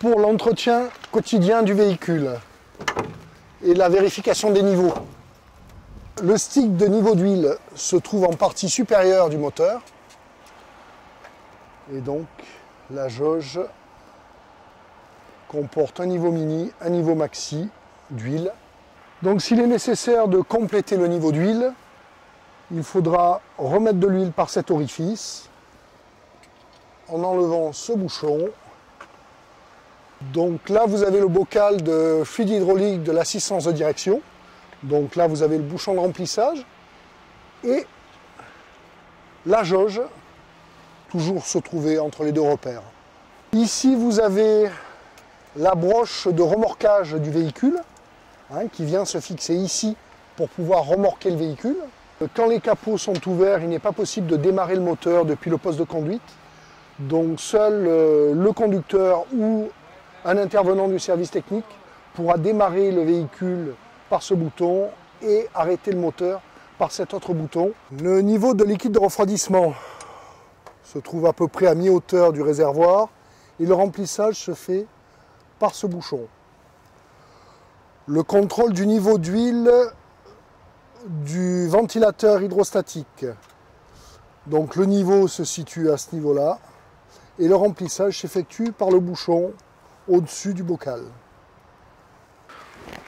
pour l'entretien quotidien du véhicule et la vérification des niveaux. Le stick de niveau d'huile se trouve en partie supérieure du moteur. Et donc, la jauge comporte un niveau mini, un niveau maxi d'huile. Donc, s'il est nécessaire de compléter le niveau d'huile, il faudra remettre de l'huile par cet orifice en enlevant ce bouchon. Donc là, vous avez le bocal de fluide hydraulique de l'assistance de direction. Donc là, vous avez le bouchon de remplissage et la jauge, toujours se trouver entre les deux repères. Ici, vous avez la broche de remorquage du véhicule qui vient se fixer ici pour pouvoir remorquer le véhicule. Quand les capots sont ouverts, il n'est pas possible de démarrer le moteur depuis le poste de conduite. Donc seul le conducteur ou un intervenant du service technique pourra démarrer le véhicule par ce bouton et arrêter le moteur par cet autre bouton. Le niveau de liquide de refroidissement se trouve à peu près à mi-hauteur du réservoir et le remplissage se fait par ce bouchon. Le contrôle du niveau d'huile du ventilateur hydrostatique. Donc le niveau se situe à ce niveau-là et le remplissage s'effectue par le bouchon au-dessus du bocal.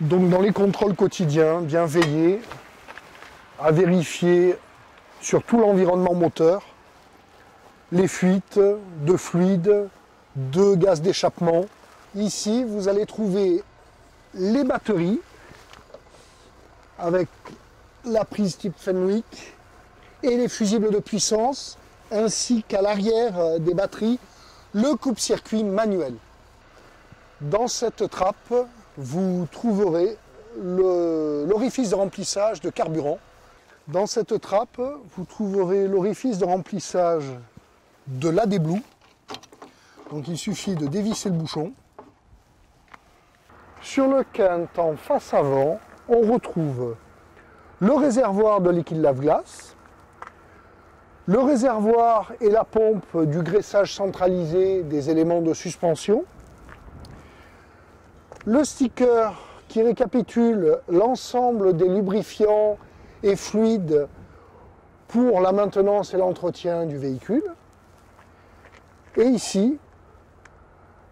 Donc dans les contrôles quotidiens, bien veiller à vérifier sur tout l'environnement moteur les fuites de fluide, de gaz d'échappement. Ici, vous allez trouver les batteries avec la prise type Fenwick et les fusibles de puissance, ainsi qu'à l'arrière des batteries, le coupe-circuit manuel. Dans cette trappe, vous trouverez l'orifice de remplissage de carburant. Dans cette trappe, vous trouverez l'orifice de remplissage de l'AdBlue. Donc il suffit de dévisser le bouchon. Sur le quint en face avant, on retrouve le réservoir de liquide lave-glace, le réservoir et la pompe du graissage centralisé des éléments de suspension, le sticker qui récapitule l'ensemble des lubrifiants et fluides pour la maintenance et l'entretien du véhicule, et ici,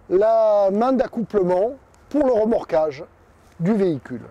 la main d'accouplement pour le remorquage du véhicule.